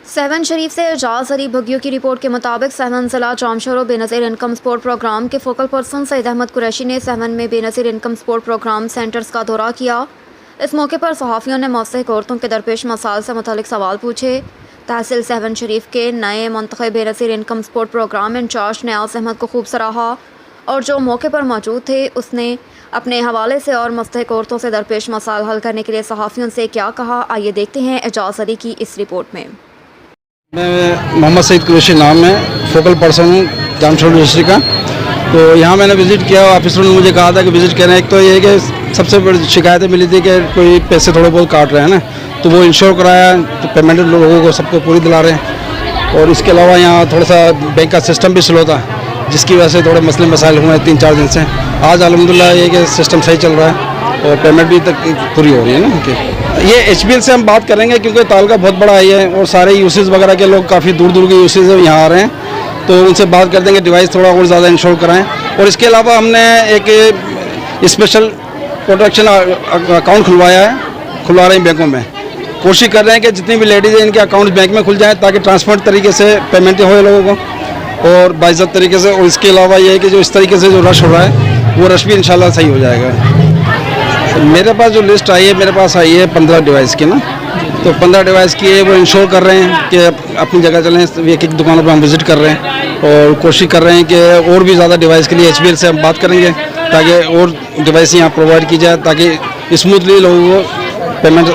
7 शरीफ से एजाज अली भुग्गियों की रिपोर्ट के मुताबिक 7 ज़िला Jamshoro Benazir income support program के फोकल पर्सन सईद अहमद कुरैशी ने 7 में Benazir income support program centers का दौरा किया। इस मौके पर सहाफ़ियों ने मुस्तहिक औरतों के दरपेश मसाइल से मुतालिक सवाल पूछे। तहसील 7 शरीफ के नए मुंतखब Benazir income support programme incharge Niaz Ahmad को खूब सराहा और जो मौके पर मौजूद थे उसने अपने हवाले से और मुस्तहिक औरतों से दरपेश मसाइल हल करने के लिए सहाफ़ियों से क्या कहा, आइए देखते हैं एजाज अली की इस रिपोर्ट में। मैं मोहम्मद सईद कुरैशी नाम है, फोकल पर्सन हूँ जामशोर डिस्ट्रिक्ट का। तो यहाँ मैंने विज़िट किया, ऑफिसरों ने मुझे कहा था कि विज़िट करें। एक तो ये है कि सबसे बड़ी शिकायतें मिली थी कि कोई पैसे थोड़े बहुत काट रहे हैं ना, तो वो इंश्योर कराया, तो पेमेंट लोगों को सबको पूरी दिला रहे हैं। और इसके अलावा यहाँ थोड़ा सा बैंक का सिस्टम भी स्लो था, जिसकी वजह से थोड़े मसले मसाइल हुए हैं 3-4 दिन से। आज अल्हम्दुलिल्लाह ये कि सिस्टम सही चल रहा है और पेमेंट भी तक पूरी हो रही है ना। ये HBL से हम बात करेंगे क्योंकि तालका बहुत बड़ा है और सारे यूसेज वगैरह के लोग काफ़ी दूर दूर के यूसेज यहाँ आ रहे हैं, तो उनसे बात कर देंगे डिवाइस थोड़ा और ज़्यादा इंश्योर कराएं। और इसके अलावा हमने एक स्पेशल प्रोटेक्शन अकाउंट खुलवा रहे हैं बैंकों में। कोशिश कर रहे हैं कि जितनी भी लेडीज़ हैं इनके अकाउंट बैंक में खुल जाएँ ताकि ट्रांसपेरेंट तरीके से पेमेंट हो लोगों को और बाइज्जत तरीके से। और इसके अलावा ये है कि जो इस तरीके से जो रश हो रहा है वो रश भी इंशाल्लाह सही हो जाएगा। मेरे पास जो लिस्ट आई है, मेरे पास आई है 15 डिवाइस की ना, तो 15 डिवाइस की है, वो इंश्योर कर रहे हैं कि अपनी जगह चलें। एक एक दुकानों पर हम विज़िट कर रहे हैं और कोशिश कर रहे हैं कि और भी ज़्यादा डिवाइस के लिए HBL से हम बात करेंगे ताकि और डिवाइस यहाँ प्रोवाइड की जाए ताकि स्मूथली लोगों को पेमेंट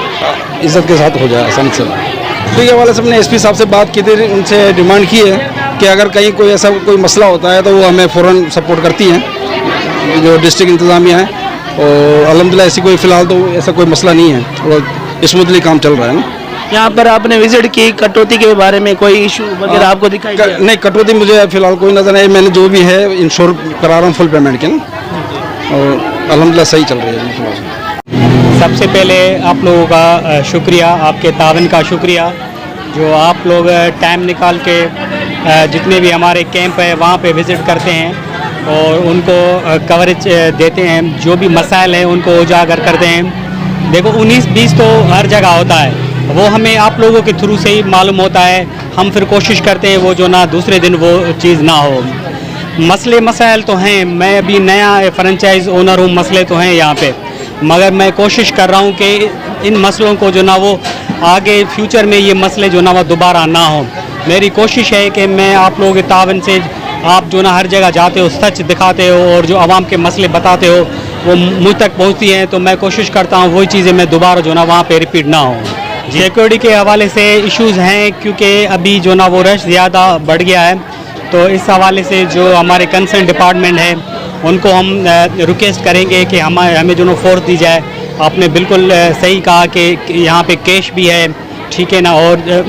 इज़्ज़त के साथ हो जाए आसानी से। तो ये वाले से हमने SP साहब से बात की थी, उनसे डिमांड की है कि अगर कहीं कोई ऐसा कोई मसला होता है तो वो हमें फ़ौरन सपोर्ट करती हैं जो डिस्ट्रिक्ट इंतज़ामिया है। और अल्हम्दुलिल्लाह ऐसी कोई फ़िलहाल तो ऐसा कोई मसला नहीं है और स्मूथली काम चल रहा है ना। यहाँ पर आपने विजिट की, कटौती के बारे में कोई इशू वगैरह आपको दिखाई दिया? नहीं, कटौती मुझे फ़िलहाल कोई नज़र नहीं। मैंने जो भी है इंश्योर करा रहा हूँ फुल पेमेंट के ना, और अल्हम्दुलिल्लाह सही चल रही है। सबसे पहले आप लोगों का शुक्रिया, आपके तावन का शुक्रिया जो आप लोग टाइम निकाल के जितने भी हमारे कैंप है वहाँ पे विज़िट करते हैं और उनको कवरेज देते हैं, जो भी मसाइल हैं उनको उजागर करते हैं। देखो 19-20 तो हर जगह होता है, वो हमें आप लोगों के थ्रू से ही मालूम होता है। हम फिर कोशिश करते हैं वो जो ना दूसरे दिन वो चीज़ ना हो। मसले मसाइल तो हैं, मैं अभी नया फ्रेंचाइज ओनर हूँ, मसले तो हैं यहाँ पे, मगर मैं कोशिश कर रहा हूँ कि इन मसलों को जो ना वो आगे फ्यूचर में ये मसले जो ना वो दोबारा ना हो। मेरी कोशिश है कि मैं आप लोगों के तावन से, आप जो ना हर जगह जाते हो, सच दिखाते हो और जो आवाम के मसले बताते हो वो मुझ तक पहुँचती हैं, तो मैं कोशिश करता हूँ वही चीज़ें मैं दोबारा जो ना वहाँ पे रिपीट ना हो। सिक्योरिटी के हवाले से इश्यूज़ हैं क्योंकि अभी जो ना वो रश ज़्यादा बढ़ गया है, तो इस हवाले से जो हमारे कंसर्न डिपार्टमेंट है उनको हम रिक्वेस्ट करेंगे कि हमें जो ना फोर्स दी जाए। आपने बिल्कुल सही कहा कि यहाँ पे कैश भी है, ठीक है ना, और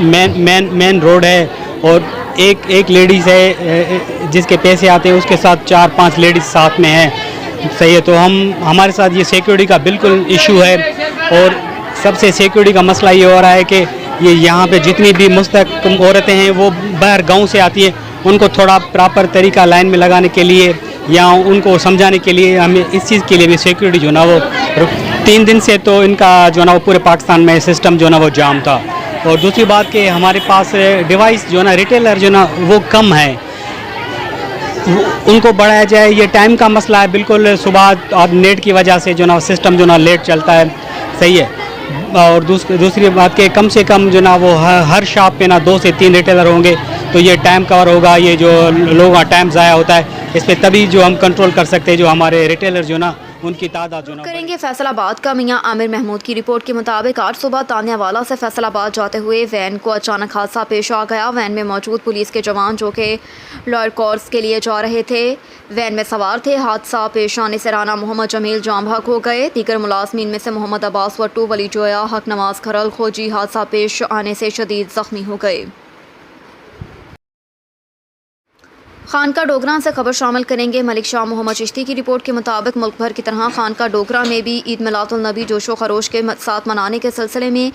मेन रोड है और एक लेडीज़ है जिसके पैसे आते हैं, उसके साथ 4-5 लेडीज़ साथ में हैं, सही है। तो हमारे साथ ये सिक्योरिटी का बिल्कुल इशू है और सबसे सिक्योरिटी का मसला ये हो रहा है कि ये यहाँ पे जितनी भी मुस्तहकम औरतें हैं वो बाहर गांव से आती हैं, उनको थोड़ा प्रॉपर तरीका लाइन में लगाने के लिए या उनको समझाने के लिए हमें इस चीज़ के लिए भी सिक्योरिटी जो ना वो 3 दिन से तो इनका जो ना वो पूरे पाकिस्तान में सिस्टम जो ना वो जाम था। और दूसरी बात कि हमारे पास डिवाइस जो ना रिटेलर जो ना वो कम है, उनको बढ़ाया जाए। ये टाइम का मसला है, बिल्कुल सुबह और नेट की वजह से जो ना सिस्टम जो ना लेट चलता है, सही है। और दूसरी बात कि कम से कम जो ना वो हर शॉप पे ना 2 से 3 रिटेलर होंगे तो ये टाइम कवर होगा। ये जो लोगों का टाइम ज़ाया होता है इस पर तभी जो हम कंट्रोल कर सकते हैं, जो हमारे रिटेलर जो ना उनकी तादाद जो ना करेंगे। फैसलाबाद का मियां आमिर महमूद की रिपोर्ट के मुताबिक आज सुबह तानियावाला से फैसलाबाद जाते हुए वैन को अचानक हादसा पेश आ गया। वैन में मौजूद पुलिस के जवान जो कि लॉयर कोर्स के लिए जा रहे थे वैन में सवार थे। हादसा पेश आने से राना मोहम्मद जमील जाम बहक हो गए। दीगर मुलाजमीन में से मोहम्मद अब्बास वट्टू, वली जोया, हक नवाज खरल खोजी हादसा पेश आने से शदीद ज़ख्मी हो गए। खानका डोगरा से खबर शामिल करेंगे। मलिक शाह मोहम्मद चिश्ती की रिपोर्ट के मुताबिक मुल्क भर की तरह खानका डोगरा में भी ईद मिलादुल नबी जोशो खरोश के साथ मनाने के सिलसिले में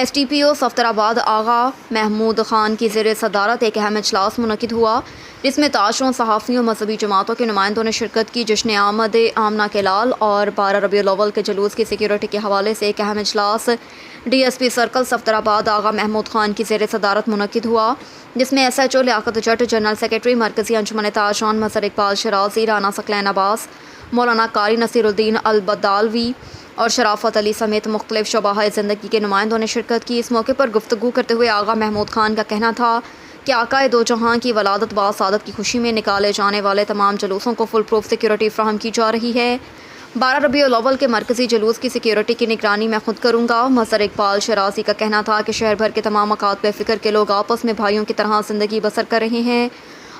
STPO सफ्तराबाद आगा महमूद खान की ज़ेर सदारत एक अहम इजलास मुनक़िद हुआ, जिसमें ताशरों, सहाफ़ियों, मजहबी जमातों के नुमाइंदों ने शिरकत की। जश्न आमद आमना के लाल और 12 रबीउल अव्वल के जुलूस की सिक्योरिटी के हवाले से एक अहम इजलास DSP सर्कल सफदराबाद आगा महमूद खान की ज़ेर सदारत मुनक्किद हुआ, जिसमें SHO लियाकत जट, जनरल सेक्रेटरी मरकज़ी अंजुमन ताशान मज़हर इकबाल शराजी, राना सकलैन अब्बास, मौलाना कारी नसीरुद्दीन अल-बदालवी और शराफत अली समेत मुख्तलिफ शोबाए ज़िंदगी के नुमाइंदों ने शिरकत की। इस मौके पर गुफ्तगू करते हुए आगा महमूद खान का कहना था कि आकाए दो जहां की वलादत बासादत की खुशी में निकाले जाने वाले तमाम जुलूसों को फुल प्रूफ सिक्योरिटी फ्राहम की जा रही है। 12 रबीउल अव्वल के मरकज़ी जुलूस की सिक्योरिटी की निगरानी मैं खुद करूँगा। मज़हर इकबाल शराजी का कहना था कि शहर भर के तमाम मकात बेफ़िक्र के लोग आपस में भाइयों की तरह ज़िंदगी बसर कर रहे हैं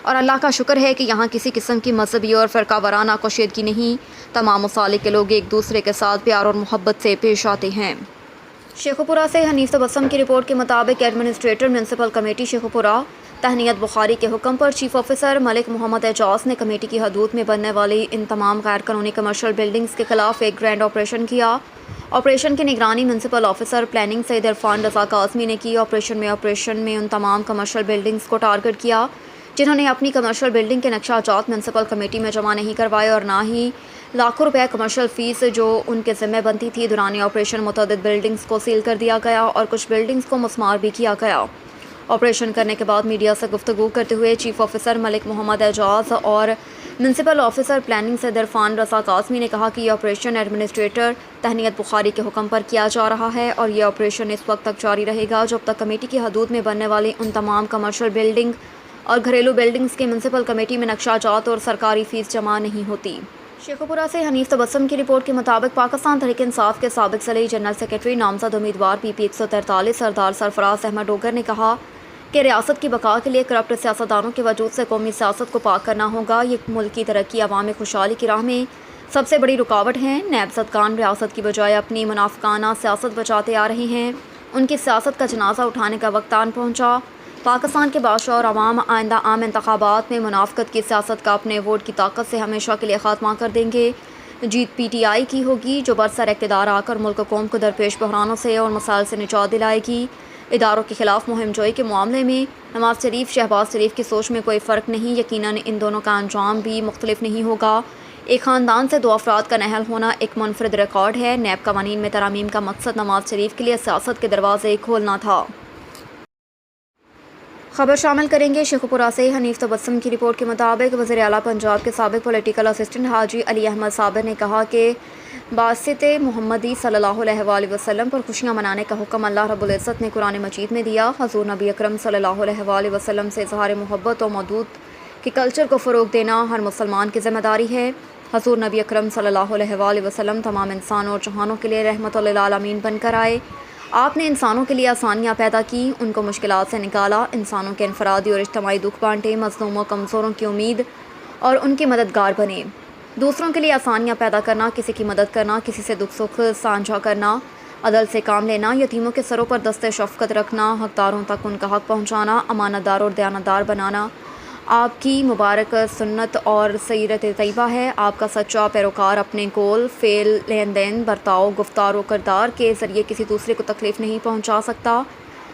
और अल्लाह का शुक्र है कि यहाँ किसी किस्म की मजहबी और फ़िरका वाराना कशीदगी नहीं। तमाम मसालिक के लोग एक दूसरे के साथ प्यार और मोहब्बत से पेश आते हैं। शेखुपुरा से हनीफ तबस्सुम की रिपोर्ट के मुताबिक administrator municipal committee Sheikhupura Tehniat Bukhari के हुक्म पर चीफ ऑफिसर मलिक मोहम्मद एजाज ने कमेटी की हदूद में बनने वाली इन तमाम गैर कानूनी कमर्शल बिल्डिंग्स के खिलाफ एक ग्रैंड ऑपरेशन किया। ऑपरेशन की निगरानी municipal officer planning Syed Irfan Raza Kazmi ने की। ऑपरेशन में उन तमाम कमर्शल बिल्डिंग्स को टारगेट किया जिन्होंने अपनी कमर्शल बिल्डिंग के नक्शाजात म्यूनसिपल कमेटी में जमा नहीं करवाए और ना ही लाखों रुपए कमर्शल फ़ीस जो उनके ज़िम्मे बनती थी। दौरान ऑपरेशन मुतअद्दिद बिल्डिंग्स को सील कर दिया गया और कुछ बिल्डिंग्स को मुस्मार भी किया गया। ऑपरेशन करने के बाद मीडिया से गुफ्तगू करते हुए चीफ ऑफिसर मलिक मोहम्मद एजाज और municipal officer planning Syed Irfan Raza Kazmi ने कहा कि यह ऑपरेशन एडमिनिस्ट्रेटर तहनीत बुखारी के हुक्म पर किया जा रहा है और यह ऑपरेशन इस वक्त तक जारी रहेगा जब तक कमेटी की हदूद में बनने वाली उन तमाम कमर्शल बिल्डिंग और घरेलू बिल्डिंग्स के म्यूनसिपल कमेटी में नक्शाजात और सरकारी फ़ीस जमा नहीं होती। शेखुपुरा से हनीफ तबस्सुम की रिपोर्ट के मुताबिक पाकिस्तान तहरीक इंसाफ के साबिक सलीह जनरल सेक्रेटरी नामजद उम्मीदवार PP 143 सरदार सरफराज अहमद डोगर ने कहा कि रियासत की बका के लिए करप्ट सियासतदानों के वजूद से कौमी सियासत को पाक करना होगा। ये मुल्क की तरक्की अवामी खुशहाली की राह में सबसे बड़ी रुकावट है। नायब रियासत की बजाय अपनी मुनाफिकाना सियासत बचाते आ रहे हैं। उनकी सियासत का जनाजा उठाने का वक्त आन पहुँचा। पाकिस्तान के बादशाह और अवाम आइंदा आम इंतखाबात में मुनाफिकत की सियासत का अपने वोट की ताकत से हमेशा के लिए ख़ात्मा कर देंगे। जीत PTI की होगी जो बरसर इक़्तिदार आकर मुल्क कौम को दरपेश बहरानों से और मसाइल से निजात दिलाएगी। इदारों के खिलाफ मुहिम जोई के मामले में नवाज शरीफ शहबाज शरीफ की सोच में कोई फ़र्क नहीं। यकीनन इन दोनों का अंजाम भी मुख्तलिफ नहीं होगा। एक ख़ानदान से 2 अफराद का नहल होना एक मुनफरद रिकॉर्ड है। नैब कवानीन में तरामीम का मकसद नवाज शरीफ के लिए सियासत के दरवाजे खोलना था। खबर शामिल करेंगे शेखुपुरा से हनीफ तबस्सुम की रिपोर्ट के मुताबिक वज़ीर आला पंजाब के साबिक पॉलिटिकल असिस्टेंट हाजी अली अहमद साबिर ने कहा कि बासित मोहम्मदी सल्लल्लाहु अलैहि वसल्लम पर खुशियाँ मनाने का हुक्म अल्लाह रब्बुल इज़्ज़त ने कुरान मजीद में दिया। हज़ूर नबी अकरम सल्लल्लाहु अलैहि वसल्लम से इज़हार मोहब्बत और मौदूद के कल्चर को फ़रोग़ देना हर मुसलमान की ज़िम्मेदारी है। हज़ूर नबी अकरम सल्लल्लाहु अलैहि वसल्लम तमाम इंसानों और जहानों के लिए रहमतुल लिल आलमीन बनकर आए। आपने इंसानों के लिए आसानियाँ पैदा की, उनको मुश्किलात से निकाला, इंसानों के इनफरादी और इज्तिमाई दुख बांटे, मज़लूमों कमज़ोरों की उम्मीद और उनके मददगार बने। दूसरों के लिए आसानियाँ पैदा करना, किसी की मदद करना, किसी से दुख सुख साझा करना, अदल से काम लेना, यतीमों के सरों पर दस्ते शफ़क़त रखना, हक़दारों तक उनका हक़ पहुँचाना, अमानतदार और दयानतदार बनाना आपकी मुबारक सुन्नत और सीरत तैयबा है। आपका सच्चा पैरोकार अपने कौल, फ़ेल, लेन देन, बर्ताव, गुफ्तार और किरदार के ज़रिए किसी दूसरे को तकलीफ़ नहीं पहुँचा सकता।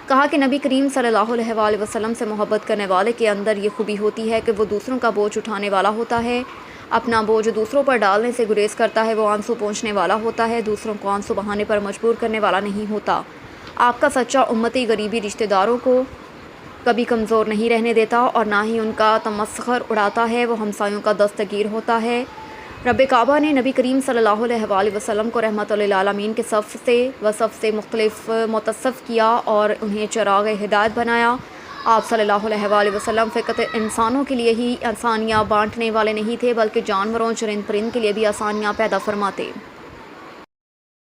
कहा कि नबी करीम सल्लल्लाहु अलैहि वसल्लम से मोहब्बत करने वाले के अंदर ये खूबी होती है कि वो दूसरों का बोझ उठाने वाला होता है। अपना बोझ दूसरों पर डालने से गुरेज करता है। वो आंसू पोंछने वाला होता है, दूसरों को आंसू बहाने पर मजबूर करने वाला नहीं होता। आपका सच्चा उम्मती गरीबी रिश्तेदारों को कभी कमज़ोर नहीं रहने देता और ना ही उनका तमस्खर उड़ाता है। वो हमसायों का दस्तगीर होता है। रब काबा ने नबी करीम सल्लल्लाहु अलैहि वसल्लम को रहमतुल लिल आलमीन के सफ़ से मुख्तलिफ मुतसफ़ किया और उन्हें चिराग हिदायत बनाया। आप सल्लल्लाहु अलैहि वसल्लम फ़कत इंसानों के लिए ही आसानियाँ बांटने वाले नहीं थे बल्कि जानवरों, चरिंद परिंद के लिए भी आसानियाँ पैदा फरमाते।